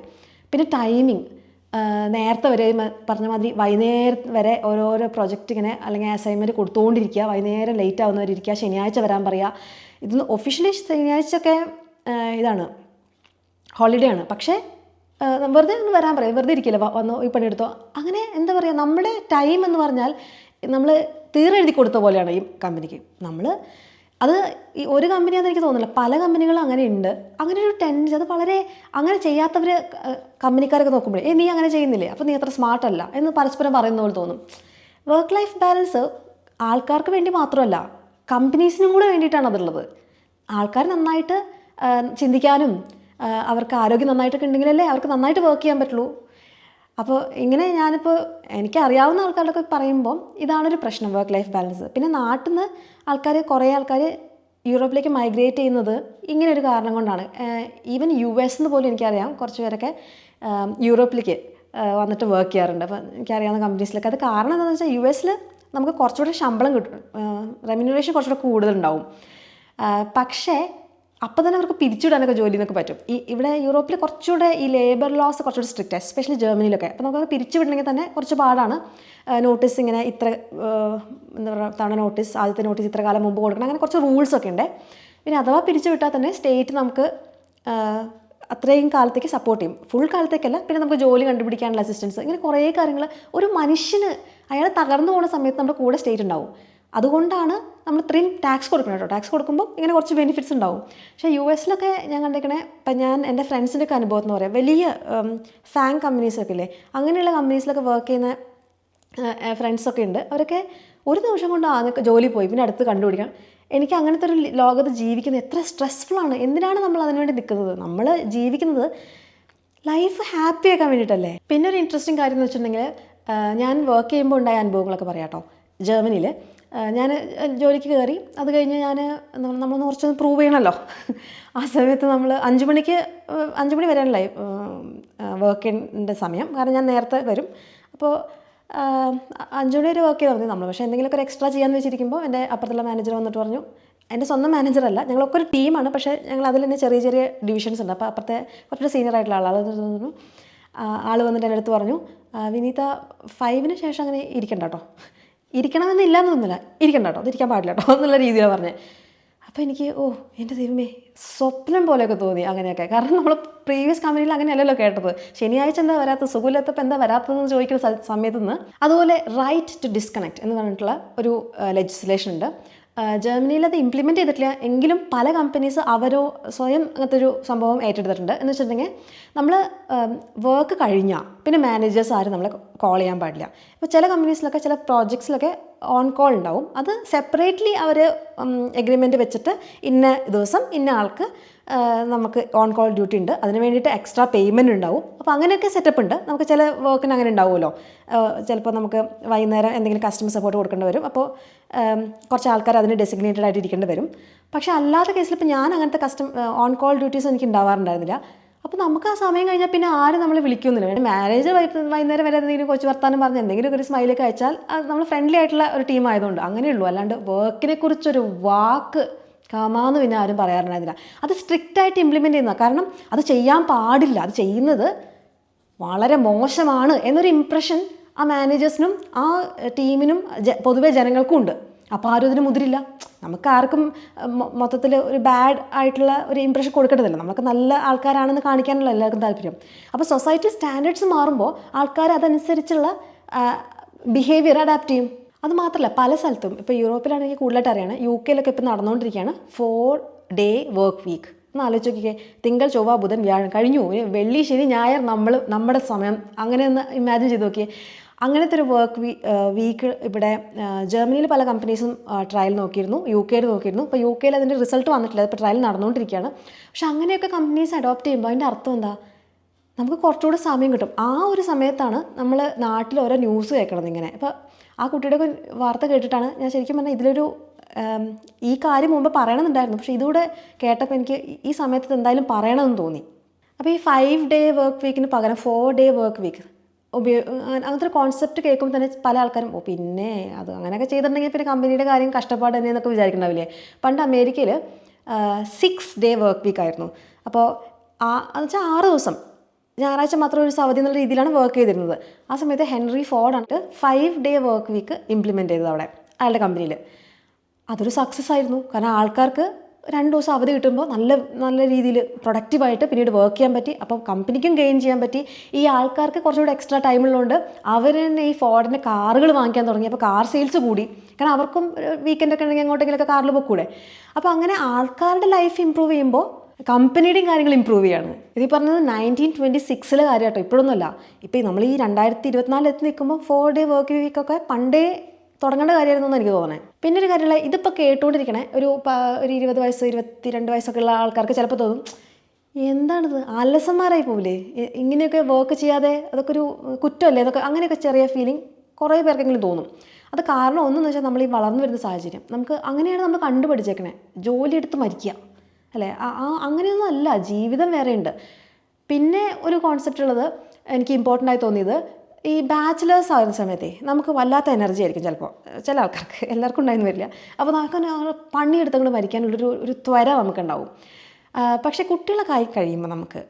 പിന്നെ ടൈമിങ് നേരത്തെ വരെ പറഞ്ഞ മാതിരി വൈകുന്നേരം വരെ ഓരോരോ പ്രൊജക്റ്റ് ഇങ്ങനെ അല്ലെങ്കിൽ അസൈൻമെൻറ്റ് കൊടുത്തുകൊണ്ടിരിക്കുക, വൈകുന്നേരം ലേറ്റ് ആവുന്നവരിയ്ക്കുക, ശനിയാഴ്ച വരാൻ പറയുക. ഇതൊന്ന് ഒഫീഷ്യലി ശനിയാഴ്ചയൊക്കെ ഇതാണ് ഹോളിഡേ ആണ്, പക്ഷേ വെറുതെ ഒന്ന് വരാൻ പറയും, വെറുതെ ഇരിക്കില്ല, വന്നോ ഈ പണിയെടുത്തോ. അങ്ങനെ എന്താ പറയുക, നമ്മുടെ ടൈം എന്ന് പറഞ്ഞാൽ നമ്മൾ തീരെഴുതി കൊടുത്ത പോലെയാണ് ഈ കമ്പനിക്ക്. നമ്മൾ അത് ഈ ഒരു കമ്പനിയാണെന്ന് എനിക്ക് തോന്നുന്നില്ല, പല കമ്പനികളും അങ്ങനെ ഉണ്ട്. അങ്ങനെ ഒരു ടെൻഡൻസി, അത് വളരെ അങ്ങനെ ചെയ്യാത്തവർ കമ്പനിക്കാരൊക്കെ നോക്കുമ്പോഴേ നീ അങ്ങനെ ചെയ്യുന്നില്ലേ, അപ്പോൾ നീ അത്ര സ്മാർട്ടല്ല എന്ന് പരസ്പരം പറയുന്ന പോലെ തോന്നും. വർക്ക് ലൈഫ് ബാലൻസ് ആൾക്കാർക്ക് വേണ്ടി മാത്രമല്ല, കമ്പനീസിനും കൂടെ വേണ്ടിയിട്ടാണ് അതുള്ളത്. ആൾക്കാർ നന്നായിട്ട് ചിന്തിക്കാനും അവർക്ക് ആരോഗ്യം നന്നായിട്ടൊക്കെ ഉണ്ടെങ്കിലല്ലേ അവർക്ക് നന്നായിട്ട് വർക്ക് ചെയ്യാൻ പറ്റുള്ളൂ. അപ്പോൾ ഇങ്ങനെ ഞാനിപ്പോൾ എനിക്കറിയാവുന്ന ആൾക്കാരോടൊക്കെ പറയുമ്പം ഇതാണൊരു പ്രശ്നം, വർക്ക് ലൈഫ് ബാലൻസ്. പിന്നെ നാട്ടിൽ നിന്ന് കുറേ ആൾക്കാർ യൂറോപ്പിലേക്ക് മൈഗ്രേറ്റ് ചെയ്യുന്നത് ഇങ്ങനെ ഒരു കാരണം കൊണ്ടാണ്. ഈവൻ US എന്ന് പോലും എനിക്കറിയാം കുറച്ച് പേരൊക്കെ യൂറോപ്പിലേക്ക് വന്നിട്ട് വർക്ക് ചെയ്യാറുണ്ട്. അപ്പോൾ എനിക്കറിയാവുന്ന കമ്പനീസിലൊക്കെ. അത് കാരണം എന്താണെന്ന് വെച്ചാൽ US നമുക്ക് കുറച്ചുകൂടെ ശമ്പളം കിട്ടും, റെമ്യൂണറേഷൻ കുറച്ചുകൂടെ കൂടുതലുണ്ടാവും. പക്ഷേ അപ്പോൾ തന്നെ അവർക്ക് പിരിച്ചുവിടാനൊക്കെ ജോലി എന്നൊക്കെ പറ്റും. ഇവിടെ യൂറോപ്പിൽ കുറച്ചുകൂടെ ഈ ലേബർ ലോസ് കുറച്ചുകൂടെ സ്ട്രിക്റ്റ്, എസ്പെഷ്യലി ജർമ്മനിയിലൊക്കെ. അപ്പോൾ നമുക്ക് പിരിച്ചുവിടണമെങ്കിൽ തന്നെ കുറച്ച് പാടാണ്. നോട്ടീസ് ഇങ്ങനെ ഇത്ര എന്താ പറയുക തവണ നോട്ടീസ്, ആദ്യത്തെ നോട്ടീസ് ഇത്ര കാലം മുമ്പ് കൊടുക്കണം, അങ്ങനെ കുറച്ച് റൂൾസൊക്കെ ഉണ്ട്. പിന്നെ അഥവാ പിരിച്ചു വിട്ടാൽ തന്നെ സ്റ്റേറ്റ് നമുക്ക് അത്രയും കാലത്തേക്ക് സപ്പോർട്ട് ചെയ്യും, ഫുൾ കാലത്തേക്കല്ല. പിന്നെ നമുക്ക് ജോലി കണ്ടുപിടിക്കാനുള്ള അസിസ്റ്റൻസ്, ഇങ്ങനെ കുറേ കാര്യങ്ങൾ. ഒരു മനുഷ്യന് അയാൾ തകർന്നു പോകുന്ന സമയത്ത് നമ്മുടെ കൂടെ സ്റ്റേറ്റ് ഉണ്ടാവും. അതുകൊണ്ടാണ് നമ്മൾ ഇത്രയും ടാക്സ് കൊടുക്കണം കേട്ടോ. ടാക്സ് കൊടുക്കുമ്പോൾ ഇങ്ങനെ കുറച്ച് ബെനിഫിറ്റ്സ് ഉണ്ടാവും. പക്ഷേ US ഞാൻ കണ്ടിരിക്കണേ, ഇപ്പം ഞാൻ എൻ്റെ ഫ്രണ്ട്സിൻ്റെ ഒക്കെ അനുഭവം എന്ന് പറയാം, വലിയ ഫാൻ കമ്പനീസൊക്കെ ഇല്ലേ, അങ്ങനെയുള്ള കമ്പനീസിലൊക്കെ വർക്ക് ചെയ്യുന്ന ഫ്രണ്ട്സൊക്കെ ഉണ്ട്. അവരൊക്കെ ഒരു നിമിഷം കൊണ്ട് അതൊക്കെ ജോലി പോയി, പിന്നെ അടുത്ത് കണ്ടുപിടിക്കണം. എനിക്ക് അങ്ങനത്തെ ഒരു ലോകത്ത് ജീവിക്കുന്നത് എത്ര സ്ട്രെസ്ഫുള്ളാണ്. എന്തിനാണ് നമ്മൾ അതിനുവേണ്ടി നിൽക്കുന്നത്? നമ്മൾ ജീവിക്കുന്നത് ലൈഫ് ഹാപ്പി ആക്കാൻ വേണ്ടിയിട്ടല്ലേ. പിന്നെ ഒരു ഇൻട്രസ്റ്റിംഗ് കാര്യം എന്ന് വെച്ചിട്ടുണ്ടെങ്കിൽ, ഞാൻ വർക്ക് ചെയ്യുമ്പോൾ ഉണ്ടായ അനുഭവങ്ങളൊക്കെ പറയാം കേട്ടോ. ജർമ്മനിയിൽ ഞാൻ ജോലിക്ക് കയറി, അത് കഴിഞ്ഞ് നമ്മളൊന്ന് കുറച്ചൊന്ന് പ്രൂവ് ചെയ്യണമല്ലോ. ആ സമയത്ത് നമ്മൾ 5 മണി വരാനല്ലേ വർക്കിൻ്റെ സമയം. കാരണം ഞാൻ നേരത്തെ വരും. അപ്പോൾ 5 മണി വരെ വർക്ക് ചെയ്താൽ മതി നമ്മൾ. പക്ഷേ എന്തെങ്കിലുമൊക്കെ ഒരു എക്സ്ട്രാ ചെയ്യാമെന്ന് വെച്ചിരിക്കുമ്പോൾ എൻ്റെ അപ്പുറത്തുള്ള മാനേജർ വന്നിട്ട് പറഞ്ഞു, എൻ്റെ സ്വന്തം മാനേജറല്ല, ഞങ്ങളൊക്കെ ഒരു ടീമാണ്, പക്ഷേ ഞങ്ങൾ അതിൽ തന്നെ ചെറിയ ചെറിയ ഡിവിഷൻസ് ഉണ്ട്. അപ്പോൾ അപ്പുറത്തെ കുറച്ച് സീനിയർ ആയിട്ടുള്ള ആൾ വന്നിട്ട് എൻ്റെ അടുത്ത് പറഞ്ഞു, വിനീത 5-ന് ശേഷം അങ്ങനെ ഇരിക്കണ്ട കേട്ടോ, ഇരിക്കണമെന്നില്ല എന്നൊന്നുമില്ല, ഇരിക്കണ്ട കേട്ടോ, അത് ഇരിക്കാൻ പാടില്ല കേട്ടോ എന്നുള്ള രീതിയിലാണ് പറഞ്ഞത്. അപ്പോൾ എനിക്ക് എൻ്റെ ദൈവമേ, സ്വപ്നം പോലെയൊക്കെ തോന്നി അങ്ങനെയൊക്കെ. കാരണം നമ്മൾ പ്രീവിയസ് കമ്പനിയിൽ അങ്ങനെയല്ലല്ലോ കേട്ടത്. ശനിയാഴ്ച എന്താ വരാത്തത്, സുഖമില്ലാത്തപ്പോൾ എന്താ വരാത്തതെന്ന് ചോദിക്കുന്ന സമയത്ത് നിന്ന്. അതുപോലെ റൈറ്റ് ടു ഡിസ്കണക്ട് എന്ന് പറഞ്ഞിട്ടുള്ള ഒരു ലെജിസ്ലേഷൻ ഉണ്ട്. ജർമ്മനിയിൽ അത് ഇംപ്ലിമെൻറ്റ് ചെയ്തിട്ടില്ല എങ്കിലും പല കമ്പനീസ് അവരോ സ്വയം അങ്ങനത്തെ ഒരു സംഭവം ഏറ്റെടുത്തിട്ടുണ്ട്. എന്ന് വെച്ചിട്ടുണ്ടെങ്കിൽ നമ്മൾ വർക്ക് കഴിഞ്ഞാൽ പിന്നെ മാനേജേഴ്സ് ആരും നമ്മളെ കോൾ ചെയ്യാൻ പാടില്ല. ഇപ്പോൾ ചില കമ്പനീസിലൊക്കെ ചില പ്രോജക്ട്സിലൊക്കെ ഓൺ കോൾ ഉണ്ടാവും. അത് സെപ്പറേറ്റ്ലി അവർ എഗ്രിമെൻറ്റ് വെച്ചിട്ട് ഇന്ന ദിവസം ഇന്ന ആൾക്ക് നമുക്ക് ഓൺ കോൾ ഡ്യൂട്ടി ഉണ്ട്, അതിന് വേണ്ടിയിട്ട് എക്സ്ട്രാ പേയ്മെൻറ്റ് ഉണ്ടാവും. അപ്പോൾ അങ്ങനെയൊക്കെ സെറ്റപ്പ് ഉണ്ട്. നമുക്ക് ചില വർക്കിന് അങ്ങനെ ഉണ്ടാവുമല്ലോ. ചിലപ്പോൾ നമുക്ക് വൈകുന്നേരം എന്തെങ്കിലും കസ്റ്റമർ സപ്പോർട്ട് കൊടുക്കേണ്ടി വരും. അപ്പോൾ കുറച്ച് ആൾക്കാർ അതിന് ഡെസിഗ്നേറ്റഡ് ആയിട്ട് ഇരിക്കേണ്ടി വരും. പക്ഷേ അല്ലാത്ത കേസിൽ ഇപ്പോൾ ഞാൻ അങ്ങനത്തെ ഓൺ കോൾ ഡ്യൂട്ടീസ് എനിക്ക് ഉണ്ടാവാറുണ്ടായിരുന്നില്ല. അപ്പോൾ നമുക്ക് ആ സമയം കഴിഞ്ഞാൽ പിന്നെ ആരും നമ്മളെ വിളിക്കുന്നില്ല. മാനേജർ വൈകുന്നേരം വരെ എന്തെങ്കിലും കൊച്ചു വർത്താനം പറഞ്ഞ് എന്തെങ്കിലും ഒരു സ്മൈലൊക്കെ അയച്ചാൽ നമ്മൾ ഫ്രണ്ട്ലി ആയിട്ടുള്ള ഒരു ടീം ആയതുകൊണ്ട് അങ്ങനെയുള്ളൂ. അല്ലാണ്ട് വർക്കിനെ കുറിച്ചൊരു വാക്ക് കാമാന്ന് പിന്നെ ആരും പറയാറുണ്ടായിരുന്നില്ല. അത് സ്ട്രിക്റ്റായിട്ട് ഇംപ്ലിമെൻറ്റ് ചെയ്യുന്നതാണ്. കാരണം അത് ചെയ്യാൻ പാടില്ല, അത് ചെയ്യുന്നത് വളരെ മോശമാണ് എന്നൊരു ഇംപ്രഷൻ ആ മാനേജേഴ്സിനും ആ ടീമിനും പൊതുവെ ജനങ്ങൾക്കും ഉണ്ട്. അപ്പോൾ ആരും ഇതിന് മുതിരില്ല. നമുക്ക് ആർക്കും മൊത്തത്തിൽ ഒരു ബാഡ് ആയിട്ടുള്ള ഒരു ഇംപ്രഷൻ കൊടുക്കേണ്ടതില്ല. നമുക്ക് നല്ല ആൾക്കാരാണെന്ന് കാണിക്കാനുള്ള എല്ലാവർക്കും താല്പര്യം. അപ്പോൾ സൊസൈറ്റി സ്റ്റാൻഡേർഡ്സ് മാറുമ്പോൾ ആൾക്കാർ അതനുസരിച്ചുള്ള ബിഹേവിയർ അഡാപ്റ്റ് ചെയ്യും. അത് മാത്രമല്ല പല സ്ഥലത്തും, ഇപ്പോൾ യൂറോപ്പിലാണെങ്കിൽ കൂടുതലായിട്ട് അറിയാണ്, UK ഇപ്പോൾ നടന്നുകൊണ്ടിരിക്കുകയാണ് 4 day വർക്ക് വീക്ക്. ഒന്ന് ആലോചിച്ച് നോക്കിക്കേ, തിങ്കൾ ചൊവ്വ ബുധൻ വ്യാഴം കഴിഞ്ഞു, വെള്ളി ശനി ഞായർ നമ്മുടെ സമയം. അങ്ങനെ ഒന്ന് ഇമാജിൻ ചെയ്ത് നോക്കിയേ. അങ്ങനത്തെ ഒരു വർക്ക് വീക്ക് ഇവിടെ ജർമ്മനിയിൽ പല കമ്പനീസും ട്രയൽ നോക്കിയിരുന്നു, UK നോക്കിയിരുന്നു. ഇപ്പോൾ UK അതിൻ്റെ റിസൾട്ട് വന്നിട്ടില്ല, ഇപ്പോൾ ട്രയൽ നടന്നുകൊണ്ടിരിക്കുകയാണ്. പക്ഷെ അങ്ങനെയൊക്കെ കമ്പനീസ് അഡോപ്റ്റ് ചെയ്യുമ്പോൾ അതിൻ്റെ അർത്ഥം എന്താ? നമുക്ക് കുറച്ചുകൂടെ സമയം കിട്ടും. ആ ഒരു സമയത്താണ് നമ്മൾ നാട്ടിൽ ഓരോ ന്യൂസ് കേൾക്കണത്. ഇങ്ങനെ ഇപ്പോൾ ആ കുട്ടിയുടെ വാർത്ത കേട്ടിട്ടാണ് ഞാൻ ശരിക്കും പറഞ്ഞാൽ ഇതിലൊരു ഈ കാര്യം മുമ്പ് പറയണമെന്നുണ്ടായിരുന്നു. പക്ഷേ ഇതുകൂടെ കേട്ടപ്പോൾ എനിക്ക് ഈ സമയത്ത് എന്തായാലും പറയണമെന്ന് തോന്നി. അപ്പോൾ ഈ 5 day വർക്ക് വീക്കിന് പകരം 4 day വർക്ക് വീക്ക് അങ്ങനത്തെ ഒരു കോൺസെപ്റ്റ് കേൾക്കുമ്പോൾ തന്നെ പല ആൾക്കാരും പിന്നെ അത് അങ്ങനെയൊക്കെ ചെയ്തിട്ടുണ്ടെങ്കിൽ പിന്നെ കമ്പനിയുടെ കാര്യം കഷ്ടപ്പാട് തന്നെ എന്നൊക്കെ വിചാരിക്കണ്ടാവില്ലേ. പണ്ട് അമേരിക്കയിൽ 6 ഡേ വർക്ക് വീക്ക് ആയിരുന്നു. അപ്പോൾ എന്ന് വെച്ചാൽ 6 ദിവസം, ഞായറാഴ്ച മാത്രം ഒരു അവധി എന്നുള്ള രീതിയിലാണ് വർക്ക് ചെയ്തിരുന്നത്. ആ സമയത്ത് ഹെൻറി ഫോർഡാണ് 5 ഡേ വർക്ക് വീക്ക് ഇംപ്ലിമെൻറ്റ് ചെയ്തത് അവിടെ അയാളുടെ കമ്പനിയിൽ. അതൊരു സക്സസ് ആയിരുന്നു. കാരണം ആൾക്കാർക്ക് 2 ദിവസം അവധി കിട്ടുമ്പോൾ നല്ല നല്ല രീതിയിൽ പ്രൊഡക്റ്റീവായിട്ട് പിന്നീട് വർക്ക് ചെയ്യാൻ പറ്റി. അപ്പോൾ കമ്പനിക്കും ഗെയിൻ ചെയ്യാൻ പറ്റി. ഈ ആൾക്കാർക്ക് കുറച്ചുകൂടെ എക്സ്ട്രാ ടൈമുള്ളതുകൊണ്ട് അവർ തന്നെ ഈ ഫോർഡിൻ്റെ കാറുകൾ വാങ്ങിക്കാൻ തുടങ്ങി. അപ്പോൾ കാർ സെയിൽസ് കൂടി. കാരണം അവർക്കും വീക്കെൻഡൊക്കെ ഉണ്ടെങ്കിൽ എങ്ങോട്ടെങ്കിലൊക്കെ കാറിൽ പൊക്കൂടെ. അപ്പോൾ അങ്ങനെ ആൾക്കാരുടെ ലൈഫ് ഇമ്പ്രൂവ് ചെയ്യുമ്പോൾ കമ്പനിയുടെയും കാര്യങ്ങൾ ഇമ്പ്രൂവ് ചെയ്യാണ്. ഇത് പറഞ്ഞത് 1926 കാര്യം കേട്ടോ, ഇപ്പോഴൊന്നുമല്ല. ഇപ്പോൾ നമ്മൾ ഈ 2024 എത്തി നിൽക്കുമ്പോൾ 4 ഡേ വർക്ക് വീക്കൊക്കെ പണ്ടേ തുടങ്ങേണ്ട കാര്യമായിരുന്നു എനിക്ക് തോന്നുന്നത്. പിന്നെ ഒരു കാര്യമുള്ള, ഇതിപ്പോൾ കേട്ടുകൊണ്ടിരിക്കണേ ഒരു 20 വയസ്സ് 22 വയസ്സൊക്കെ ഉള്ള ആൾക്കാർക്ക് ചിലപ്പോൾ തോന്നും എന്താണിത്, അലസന്മാരായി പോവില്ലേ ഇങ്ങനെയൊക്കെ വർക്ക് ചെയ്യാതെ, അതൊക്കെ ഒരു കുറ്റമല്ലേ, അതൊക്കെ അങ്ങനെയൊക്കെ ചെറിയ ഫീലിംഗ് കുറേ പേർക്കെങ്കിലും തോന്നും. അത് കാരണം ഒന്നെന്ന് വെച്ചാൽ നമ്മൾ ഈ വളർന്നു വരുന്ന സാഹചര്യം നമുക്ക് അങ്ങനെയാണ് നമ്മൾ കണ്ടുപിടിച്ചേക്കണേ. ജോലി എടുത്ത് മരിക്കുക അല്ലേ, അങ്ങനെയൊന്നും അല്ല, ജീവിതം വേറെ ഉണ്ട്. പിന്നെ ഒരു കോൺസെപ്റ്റ് ഉള്ളത് എനിക്ക് ഇമ്പോർട്ടൻ്റ് ആയി തോന്നിയത്, ഈ ബാച്ചിലേഴ്സ് ആവുന്ന സമയത്തേ നമുക്ക് വല്ലാത്ത എനർജി ആയിരിക്കും ചിലപ്പോൾ, ചില ആൾക്കാർക്ക്, എല്ലാവർക്കും ഉണ്ടായിരുന്നു വരില്ല. അപ്പോൾ നമുക്ക് പണിയെടുത്തങ്ങോട്ട് മരിക്കാനുള്ളൊരു ത്വര നമുക്കുണ്ടാവും. പക്ഷേ കുട്ടികളൊക്കെ ആയി കഴിയുമ്പോൾ നമുക്ക്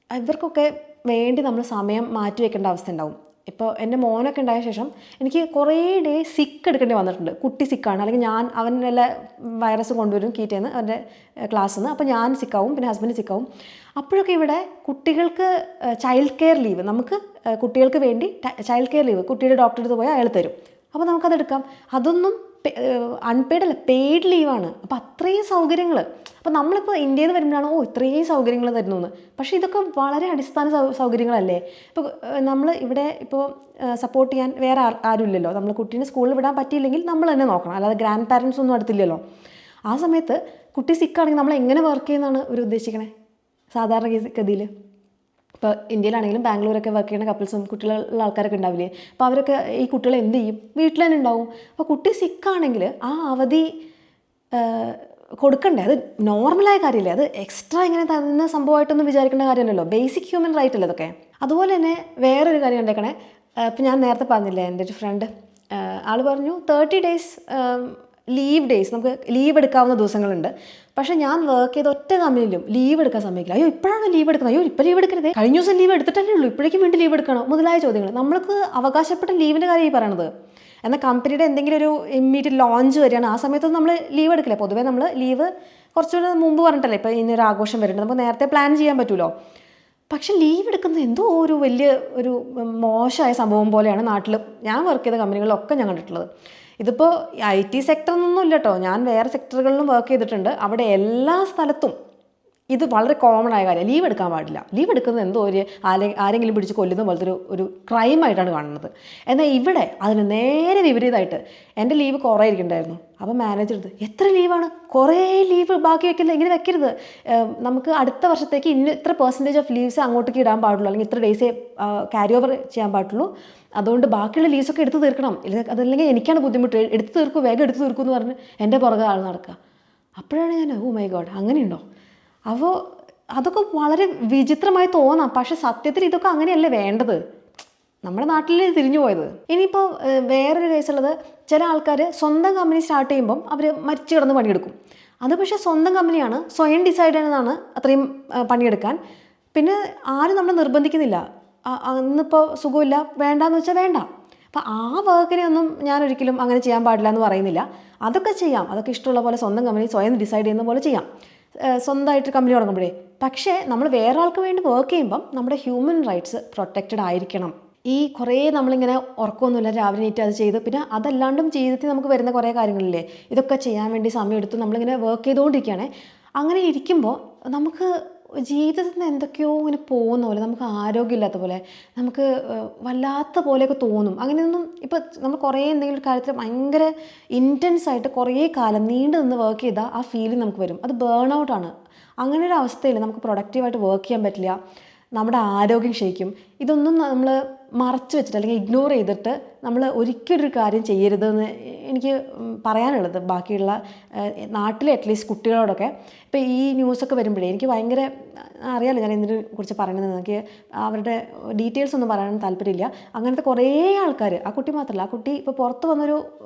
ഇവർക്കൊക്കെ വേണ്ടി നമ്മൾ സമയം മാറ്റി വെക്കേണ്ട അവസ്ഥ ഉണ്ടാവും. ഇപ്പോൾ എൻ്റെ മോനൊക്കെ ഉണ്ടായ ശേഷം എനിക്ക് കുറേ ഡേ സിക്ക് എടുക്കേണ്ടി വന്നിട്ടുണ്ട്. കുട്ടി സിക്കാണ്, അല്ലെങ്കിൽ അവൻ വല്ല വൈറസ് കൊണ്ടുവരും കീറ്റേന്ന് അവൻ്റെ ക്ലാസ്സിൽ നിന്ന്. അപ്പോൾ ഞാൻ സിക്കാവും, പിന്നെ ഹസ്ബൻഡ് സിക്കാവും. അപ്പോഴൊക്കെ ഇവിടെ കുട്ടികൾക്ക് ചൈൽഡ് കെയർ ലീവ്, നമുക്ക് കുട്ടികൾക്ക് വേണ്ടി ചൈൽഡ് കെയർ ലീവ് കുട്ടിയുടെ ഡോക്ടറെ അടുത്ത് പോയാൽ അയാൾ തരും. അപ്പോൾ നമുക്കതെടുക്കാം. അതൊന്നും അൺപെയ്ഡ് അല്ല, പെയ്ഡ് ലീവാണ്. അപ്പോൾ അത്രയും സൗകര്യങ്ങൾ. അപ്പോൾ നമ്മളിപ്പോൾ ഇന്ത്യയിൽ നിന്ന് വരുമ്പോഴാണ് ഇത്രയും സൗകര്യങ്ങൾ തരുന്നു എന്ന്. പക്ഷേ ഇതൊക്കെ വളരെ അടിസ്ഥാന സൗകര്യങ്ങളല്ലേ. ഇപ്പോൾ നമ്മൾ ഇവിടെ ഇപ്പോൾ സപ്പോർട്ട് ചെയ്യാൻ വേറെ ആരും ഇല്ലല്ലോ. നമ്മൾ കുട്ടീനെ സ്കൂളിൽ വിടാൻ പറ്റിയില്ലെങ്കിൽ നമ്മൾ തന്നെ നോക്കണം, അല്ലാതെ ഗ്രാൻഡ് പാരൻസ് ഒന്നും അടുത്തില്ലല്ലോ. ആ സമയത്ത് കുട്ടി സിക്കാണെങ്കിൽ നമ്മൾ എങ്ങനെ വർക്ക് ചെയ്യുന്നതാണ് ഇവർ ഉദ്ദേശിക്കണേ സാധാരണ ഗതിയിൽ. ഇപ്പോൾ ഇന്ത്യയിലാണെങ്കിലും ബാംഗ്ലൂരൊക്കെ വർക്ക് ചെയ്യുന്ന കപ്പിൾസും കുട്ടികളുള്ള ആൾക്കാരൊക്കെ ഉണ്ടാവില്ലേ. അപ്പോൾ അവരൊക്കെ ഈ കുട്ടികളെ എന്ത് ചെയ്യും, വീട്ടിൽ തന്നെ ഉണ്ടാവും. അപ്പോൾ കുട്ടി സിക്കാണെങ്കിൽ ആ അവധി കൊടുക്കണ്ടേ, അത് നോർമലായ കാര്യമല്ലേ, അത് എക്സ്ട്രാ ഇങ്ങനെ തന്ന സംഭവമായിട്ടൊന്നും വിചാരിക്കേണ്ട കാര്യമല്ലല്ലോ. ബേസിക് ഹ്യൂമൻ റൈറ്റ് അല്ലേ അതൊക്കെ. അതുപോലെ തന്നെ വേറൊരു കാര്യം ഉണ്ടേക്കണേ, ഇപ്പം ഞാൻ നേരത്തെ പറഞ്ഞില്ലേ എൻ്റെ ഒരു ഫ്രണ്ട്, ആൾ പറഞ്ഞു 30 ഡേയ്സ് ലീവ് ഡേയ്സ്, നമുക്ക് ലീവ് എടുക്കാവുന്ന ദിവസങ്ങളുണ്ട്. പക്ഷേ ഞാൻ വർക്ക് ചെയ്ത ഒറ്റ കമ്പനിയിലും ലീവ് എടുക്കാൻ സമ്മതിക്കില്ല. അയ്യോ ഇപ്പോഴാണ് ലീവ് എടുക്കുന്നത്, അയ്യോ ഇപ്പോൾ ലീവ് എടുക്കരുത്, കഴിഞ്ഞ ദിവസം ലീവ് എടുത്തിട്ടല്ലേ ഉള്ളൂ, ഇപ്പോഴേക്കും വീണ്ടും ലീവ് എടുക്കണം മുതലായ ചോദ്യങ്ങൾ. നമ്മൾക്ക് അവകാശപ്പെട്ട ലീവിൻ്റെ കാര്യം ഈ പറയണത്. എന്നാൽ കമ്പനിയുടെ എന്തെങ്കിലും ഒരു ഇമ്മീഡിയറ്റ് ലോഞ്ച് വരികയാണ്, ആ സമയത്തൊന്നും നമ്മൾ ലീവ് എടുക്കില്ല. പൊതുവേ നമ്മൾ ലീവ് കുറച്ചുകൂടെ മുമ്പ് പറഞ്ഞിട്ടല്ലേ, ഇപ്പോൾ ഇന്നൊരു ആഘോഷം വരുന്നുണ്ട്, നമുക്ക് നേരത്തെ പ്ലാൻ ചെയ്യാൻ പറ്റുമല്ലോ. പക്ഷെ ലീവ് എടുക്കുന്നത് എന്തോ ഒരു വലിയ ഒരു മോശമായ സംഭവം പോലെയാണ് നാട്ടിൽ ഞാൻ വർക്ക് ചെയ്ത കമ്പനികളിലൊക്കെ ഞാൻ കണ്ടിട്ടുള്ളത്. ഇതിപ്പോൾ IT സെക്ടറൊന്നും ഇല്ല കേട്ടോ, ഞാൻ വേറെ സെക്ടറുകളിലും വർക്ക് ചെയ്തിട്ടുണ്ട്. അവിടെ എല്ലാ സ്ഥലത്തും ഇത് വളരെ കോമൺ ആയ കാര്യം, ലീവ് എടുക്കാൻ പാടില്ല. ലീവ് എടുക്കുന്നത് എന്തോ ആരെങ്കിലും പിടിച്ച് കൊല്ലുന്ന പോലത്തെ ഒരു ക്രൈമായിട്ടാണ് കാണുന്നത്. എന്നാൽ ഇവിടെ അതിന് നേരെ വിപരീതമായിട്ട് എൻ്റെ ലീവ് കുറേ ഇരിക്കണ്ടായിരുന്നു. അപ്പോൾ മാനേജർ എത്ര ലീവാണ്, കുറേ ലീവ് ബാക്കി വെക്കില്ല, ഇങ്ങനെ വെക്കരുത്, നമുക്ക് അടുത്ത വർഷത്തേക്ക് ഇത്ര % ഓഫ് ലീവ്സ് അങ്ങോട്ടേക്ക് ഇടാൻ പാടുള്ളൂ, അല്ലെങ്കിൽ ഇത്ര ഡേയ്സേ ക്യാരി ഓവർ ചെയ്യാൻ പാടുള്ളൂ, അതുകൊണ്ട് ബാക്കിയുള്ള ലീവ്സൊക്കെ എടുത്ത് തീർക്കണം, അതല്ലെങ്കിൽ എനിക്കാണ് ബുദ്ധിമുട്ട്, എടുത്ത് തീർക്കൂ, വേഗം എടുത്ത് തീർക്കൂ എന്ന് പറഞ്ഞ് എൻ്റെ പുറകെ ആൾ നടക്കുക. അപ്പോഴാണ് ഞാൻ മൈ ഗോഡ് അങ്ങനെയുണ്ടോ. അപ്പോൾ അതൊക്കെ വളരെ വിചിത്രമായി തോന്നാം, പക്ഷെ സത്യത്തിൽ ഇതൊക്കെ അങ്ങനെയല്ലേ വേണ്ടത്. നമ്മുടെ നാട്ടിൽ തിരിഞ്ഞു പോയത്. ഇനിയിപ്പോൾ വേറൊരു കേസുള്ളത്, ചില ആൾക്കാർ സ്വന്തം കമ്പനി സ്റ്റാർട്ട് ചെയ്യുമ്പം അവർ മരിച്ചു കിടന്ന് പണിയെടുക്കും. അത് പക്ഷേ സ്വന്തം കമ്പനിയാണ്, സ്വയം ഡിസൈഡ് ചെയ്യുന്നതാണ് അത്രയും പണിയെടുക്കാൻ. പിന്നെ ആരും നമ്മൾ നിർബന്ധിക്കുന്നില്ല, അന്നിപ്പോൾ സുഖമില്ല വേണ്ടാന്ന് വെച്ചാൽ വേണ്ട. അപ്പം ആ വർക്കിനെ ഒന്നും ഞാൻ ഒരിക്കലും അങ്ങനെ ചെയ്യാൻ പാടില്ല എന്ന് പറയുന്നില്ല. അതൊക്കെ ചെയ്യാം, അതൊക്കെ ഇഷ്ടമുള്ള പോലെ സ്വന്തം കമ്പനി സ്വയം ഡിസൈഡ് ചെയ്യുന്ന പോലെ ചെയ്യാം, സ്വന്തമായിട്ട് കമ്പനി തുടങ്ങുമ്പോഴേ. പക്ഷേ നമ്മൾ വേറെ ആൾക്ക് വേണ്ടി വർക്ക് ചെയ്യുമ്പം നമ്മുടെ ഹ്യൂമൻ റൈറ്റ്സ് പ്രൊട്ടക്റ്റഡ് ആയിരിക്കണം. ഈ കുറേ നമ്മളിങ്ങനെ ഉറക്കമൊന്നുമില്ല, രാവിലെ നീറ്റ് അത് ചെയ്ത്, പിന്നെ അതല്ലാണ്ടും ജീവിതത്തിൽ നമുക്ക് വരുന്ന കുറേ കാര്യങ്ങളില്ലേ, ഇതൊക്കെ ചെയ്യാൻ വേണ്ടി സമയമെടുത്ത് നമ്മളിങ്ങനെ വർക്ക് ചെയ്തുകൊണ്ടിരിക്കുകയാണേ. അങ്ങനെ ഇരിക്കുമ്പോൾ നമുക്ക് ജീവിതത്തിൽ നിന്ന് എന്തൊക്കെയോ ഇങ്ങനെ പോകുന്ന പോലെ, നമുക്ക് ആരോഗ്യമില്ലാത്ത പോലെ, നമുക്ക് വല്ലാത്ത പോലെയൊക്കെ തോന്നും. അങ്ങനെയൊന്നും ഇപ്പോൾ നമ്മൾ കുറേ എന്തെങ്കിലും ഒരു കാര്യത്തിൽ ഭയങ്കര ഇൻറ്റൻസ് ആയിട്ട് കുറേ കാലം നീണ്ടു നിന്ന് വർക്ക് ചെയ്താൽ ആ ഫീലിംഗ് നമുക്ക് വരും. അത് ബേൺ ഔട്ടാണ്. അങ്ങനെ ഒരു അവസ്ഥയിൽ നമുക്ക് പ്രൊഡക്റ്റീവായിട്ട് വർക്ക് ചെയ്യാൻ പറ്റില്ല. നമ്മുടെ ആരോഗ്യം ക്ഷയിക്കും. ഇതൊന്നും നമ്മൾ മറച്ചു വെച്ചിട്ട് അല്ലെങ്കിൽ ഇഗ്നോർ ചെയ്തിട്ട് നമ്മൾ ഒരിക്കലും ഒരു കാര്യം ചെയ്യരുതെന്ന് എനിക്ക് പറയാനുള്ളത്. ബാക്കിയുള്ള നാട്ടിലെ അറ്റ്ലീസ്റ്റ് കുട്ടികളോടൊക്കെ ഇപ്പോൾ ഈ ന്യൂസൊക്കെ വരുമ്പോഴേ എനിക്ക് ഭയങ്കര അറിയാമല്ലോ ഞാൻ ഇതിനെ കുറിച്ച് പറയുന്നത്. എനിക്ക് അവരുടെ ഡീറ്റെയിൽസ് ഒന്നും പറയാൻ താല്പര്യമില്ല. അങ്ങനത്തെ കുറേ ആൾക്കാർ, ആ കുട്ടി മാത്രമല്ല, ആ കുട്ടി ഇപ്പോൾ പുറത്ത് വന്നൊരു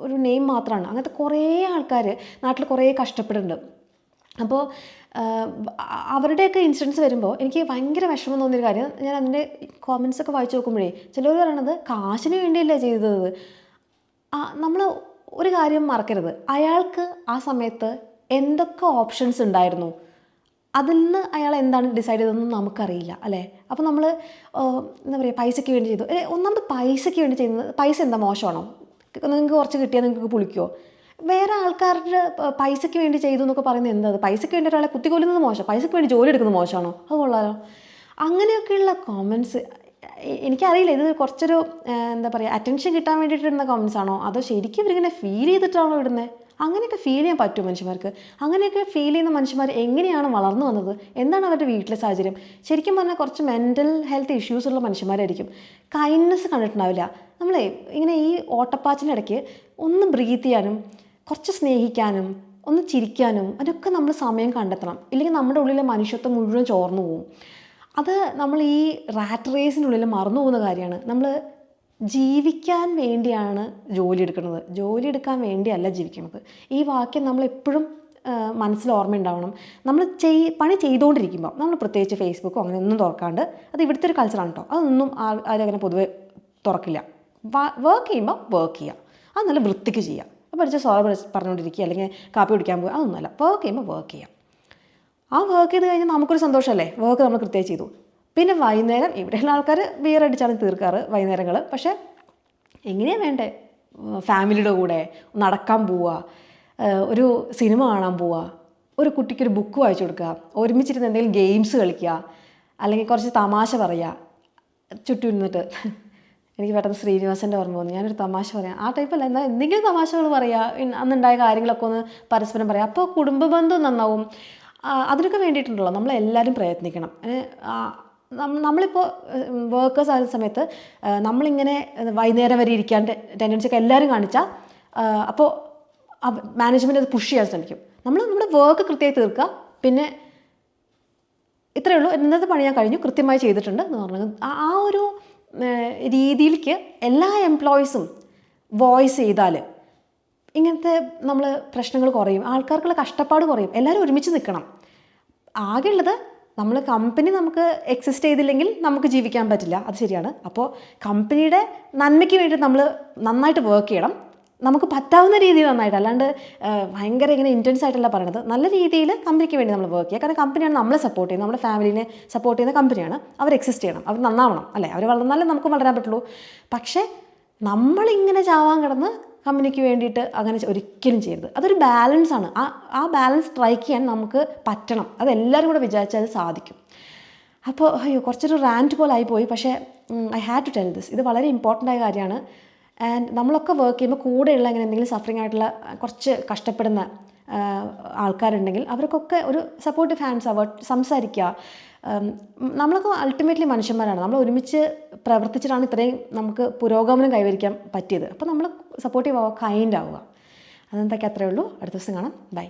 നെയിം മാത്രമാണ്. അങ്ങനത്തെ കുറേ ആൾക്കാർ നാട്ടിൽ കുറേ കഷ്ടപ്പെടുന്നുണ്ട്. അപ്പോൾ അവരുടെയൊക്കെ ഇൻസിഡൻസ് വരുമ്പോൾ എനിക്ക് ഭയങ്കര വിഷമം തോന്നിയൊരു കാര്യം, ഞാൻ അതിൻ്റെ കോമൻസൊക്കെ വായിച്ച് നോക്കുമ്പോഴേ ചിലർ പറയണത് കാശിന് വേണ്ടിയല്ലേ ചെയ്തത്. നമ്മൾ ഒരു കാര്യം മറക്കരുത്, അയാൾക്ക് ആ സമയത്ത് എന്തൊക്കെ ഓപ്ഷൻസ് ഉണ്ടായിരുന്നു, അതിൽ നിന്ന് അയാൾ എന്താണ് ഡിസൈഡ് ചെയ്തതെന്ന് നമുക്കറിയില്ല അല്ലേ. അപ്പോൾ നമ്മൾ എന്താ പറയുക, പൈസയ്ക്ക് വേണ്ടി ചെയ്തു. ഒന്നാമത് പൈസയ്ക്ക് വേണ്ടി ചെയ്യുന്നത്, പൈസ എന്താ മോശമാണോ? നിങ്ങൾക്ക് കുറച്ച് കിട്ടിയാൽ നിങ്ങൾക്ക് പുളിക്കുമോ? വേറെ ആൾക്കാരുടെ പൈസയ്ക്ക് വേണ്ടി ചെയ്തു എന്നൊക്കെ പറയുന്നത് എന്താ? പൈസയ്ക്ക് വേണ്ടി ഒരാളെ കുത്തിക്കൊല്ലുന്നത് മോശം, പൈസയ്ക്ക് വേണ്ടി ജോലി എടുക്കുന്നത് മോശമാണോ? അത് കൊള്ളാലോ. അങ്ങനെയൊക്കെയുള്ള കോമൻസ് എനിക്കറിയില്ല, ഇത് കുറച്ചൊരു എന്താ പറയുക അറ്റൻഷൻ കിട്ടാൻ വേണ്ടിയിട്ടിടുന്ന കോമൻസ് ആണോ, അതോ ശരിക്കും ഇവരിങ്ങനെ ഫീൽ ചെയ്തിട്ടാണോ ഇടുന്നത്? അങ്ങനെയൊക്കെ ഫീൽ ചെയ്യാൻ പറ്റും മനുഷ്യന്മാർക്ക്? അങ്ങനെയൊക്കെ ഫീൽ ചെയ്യുന്ന മനുഷ്യന്മാർ എങ്ങനെയാണ് വളർന്നു വന്നത്? എന്താണ് അവരുടെ വീട്ടിലെ സാഹചര്യം? ശരിക്കും പറഞ്ഞാൽ കുറച്ച് മെൻ്റൽ ഹെൽത്ത് ഇഷ്യൂസ് ഉള്ള മനുഷ്യന്മാരായിരിക്കും. കൈൻഡ്നെസ് കണ്ടിട്ടുണ്ടാവില്ല. നമ്മളെ ഇങ്ങനെ ഈ ഓട്ടപ്പാച്ചിനിടയ്ക്ക് ഒന്ന് ബ്രീത്ത് ചെയ്യാനും കുറച്ച് സ്നേഹിക്കാനും ഒന്ന് ചിരിക്കാനും അതിനൊക്കെ നമ്മൾ സമയം കണ്ടെത്തണം. ഇല്ലെങ്കിൽ നമ്മുടെ ഉള്ളിലെ മനുഷ്യത്വം മുഴുവൻ ചോർന്നു പോകും. അത് നമ്മൾ ഈ റാറ്റ് റേസിനുള്ളിൽ മറന്നു പോകുന്ന കാര്യമാണ്. നമ്മൾ ജീവിക്കാൻ വേണ്ടിയാണ് ജോലി എടുക്കുന്നത്, ജോലി എടുക്കാൻ വേണ്ടിയല്ല ജീവിക്കുന്നത്. ഈ വാക്യം നമ്മളെപ്പോഴും മനസ്സിൽ ഓർമ്മയുണ്ടാവണം. നമ്മൾ പണി ചെയ്തുകൊണ്ടിരിക്കുമ്പോൾ നമ്മൾ പ്രത്യേകിച്ച് ഫേസ്ബുക്കോ അങ്ങനെ ഒന്നും തുറക്കാണ്ട്, അത് ഇവിടുത്തെ ഒരു കൾച്ചറാണ് കേട്ടോ, അതൊന്നും ആരും അങ്ങനെ പൊതുവെ തുറക്കില്ല. വർക്ക് ചെയ്യുമ്പോൾ വർക്ക് ചെയ്യുക, അത് നല്ല വൃത്തിക്ക് ചെയ്യുക. അപ്പോൾ പഠിച്ച സോറ പറഞ്ഞുകൊണ്ടിരിക്കുക അല്ലെങ്കിൽ കാപ്പി കുടിക്കാൻ പോകുക, അതൊന്നുമല്ല. വർക്ക് ചെയ്യുമ്പോൾ വർക്ക് ചെയ്യാം. ആ വർക്ക് ചെയ്ത് കഴിഞ്ഞാൽ നമുക്കൊരു സന്തോഷമല്ലേ, വർക്ക് നമ്മൾ കൃത്യമായി ചെയ്തു. പിന്നെ വൈകുന്നേരം ഇവിടെയുള്ള ആൾക്കാർ ബിയറടിച്ചാണ് തീർക്കാറ് വൈകുന്നേരങ്ങൾ. പക്ഷേ എങ്ങനെയാണ് വേണ്ടേ, ഫാമിലിയുടെ കൂടെ നടക്കാൻ പോവുക, ഒരു സിനിമ കാണാൻ പോവുക, ഒരു കുട്ടിക്കൊരു ബുക്ക് വായിച്ചു കൊടുക്കുക, ഒരുമിച്ചിരുന്ന് എന്തെങ്കിലും ഗെയിംസ് കളിക്കുക, അല്ലെങ്കിൽ കുറച്ച് തമാശ പറയുക ചുറ്റും ഇരുന്നിട്ട്. എനിക്ക് പെട്ടെന്ന് ശ്രീനിവാസൻ്റെ ഓർമ്മ വന്നു. ഞാനൊരു തമാശ പറയാം, ആ ടൈപ്പല്ല, എന്നാൽ എന്തെങ്കിലും തമാശകൾ പറയുക, അന്നുണ്ടായ കാര്യങ്ങളൊക്കെ ഒന്ന് പരസ്പരം പറയാം. അപ്പോൾ കുടുംബ ബന്ധം നന്നാവും. അതിനൊക്കെ വേണ്ടിയിട്ടുണ്ടല്ലോ നമ്മളെല്ലാവരും പ്രയത്നിക്കണം. നമ്മളിപ്പോൾ വർക്കേഴ്സ് ആയ സമയത്ത് നമ്മളിങ്ങനെ വൈകുന്നേരം വരെ ഇരിക്കാൻ ടെൻഡൻസി ഒക്കെ എല്ലാവരും കാണിച്ചാൽ അപ്പോൾ മാനേജ്മെൻറ്റ് അത് പുഷ് ചെയ്യാൻ ശ്രമിക്കും. നമ്മുടെ വർക്ക് കൃത്യമായി തീർക്കുക, പിന്നെ ഇത്രയേ ഉള്ളൂ, ഇന്നത്തെ പണി ഞാൻ കഴിഞ്ഞു, കൃത്യമായി ചെയ്തിട്ടുണ്ട് എന്ന് പറഞ്ഞത് ആ ഒരു രീതിയിലേക്ക് എല്ലാ എംപ്ലോയീസും വോയിസ് ചെയ്താൽ ഇങ്ങനത്തെ നമ്മൾ പ്രശ്നങ്ങൾ കുറയും, ആൾക്കാർക്കുള്ള കഷ്ടപ്പാട് കുറയും. എല്ലാവരും ഒരുമിച്ച് നിൽക്കണം. ആകെയുള്ളത് നമ്മൾ കമ്പനി നമുക്ക് എക്സിസ്റ്റ് ചെയ്തില്ലെങ്കിൽ നമുക്ക് ജീവിക്കാൻ പറ്റില്ല, അത് ശരിയാണ്. അപ്പോൾ കമ്പനിയുടെ നന്മയ്ക്ക് വേണ്ടി നമ്മൾ നന്നായിട്ട് വർക്ക് ചെയ്യണം, നമുക്ക് പറ്റാവുന്ന രീതിയിൽ നന്നായിട്ട്, അല്ലാണ്ട് ഭയങ്കര ഇങ്ങനെ ഇൻറ്റൻസ് ആയിട്ടല്ല പറയണത്. നല്ല രീതിയിൽ കമ്പനിക്ക് വേണ്ടി നമ്മൾ വർക്ക് ചെയ്യുക. കാരണം കമ്പനിയാണ് നമ്മളെ സപ്പോർട്ട് ചെയ്യുന്നത്, നമ്മുടെ ഫാമിലിനെ സപ്പോർട്ട് ചെയ്യുന്ന കമ്പനിയാണ്. അവർ എക്സിസ്റ്റ് ചെയ്യണം, അവർ നന്നാവണം അല്ലേ, അവർ വളർന്നാലേ നമുക്ക് വളരാൻ പറ്റുള്ളൂ. പക്ഷേ നമ്മളിങ്ങനെ ചാവാൻ കിടന്ന് കമ്പനിക്ക് വേണ്ടിയിട്ട് അങ്ങനെ ഒരിക്കലും ചെയ്യരുത്. അതൊരു ബാലൻസാണ്. ആ ബാലൻസ് സ്ട്രൈക്ക് ചെയ്യാൻ നമുക്ക് പറ്റണം. അതെല്ലാവരും കൂടെ വിചാരിച്ചാൽ അത് സാധിക്കും. അപ്പോൾ കുറച്ചൊരു റാൻറ്റ് പോലെ ആയിപ്പോയി, പക്ഷേ I had to tell this. ഇത് വളരെ ഇമ്പോർട്ടൻ്റ് ആയ കാര്യമാണ്. ആൻഡ് നമ്മളൊക്കെ വർക്ക് ചെയ്യുമ്പോൾ കൂടെയുള്ള ഇങ്ങനെ എന്തെങ്കിലും സഫറിങ് ആയിട്ടുള്ള കുറച്ച് കഷ്ടപ്പെടുന്ന ആൾക്കാരുണ്ടെങ്കിൽ അവർക്കൊക്കെ ഒരു സപ്പോർട്ടീവ് ഹാൻഡ്സ് ആവുക, സംസാരിക്കുക. നമ്മളൊക്കെ അൾട്ടിമേറ്റ്ലി മനുഷ്യന്മാരാണ്, നമ്മൾ ഒരുമിച്ച് പ്രവർത്തിച്ചിട്ടാണ് ഇത്രയും നമുക്ക് പുരോഗമനം കൈവരിക്കാൻ പറ്റിയത്. അപ്പോൾ നമ്മൾ സപ്പോർട്ടീവ് ആവുക, കൈൻഡ് ആവുക. അതെന്തൊക്കെ അത്രയേ ഉള്ളൂ. അടുത്ത ദിവസം കാണാം. ബൈ.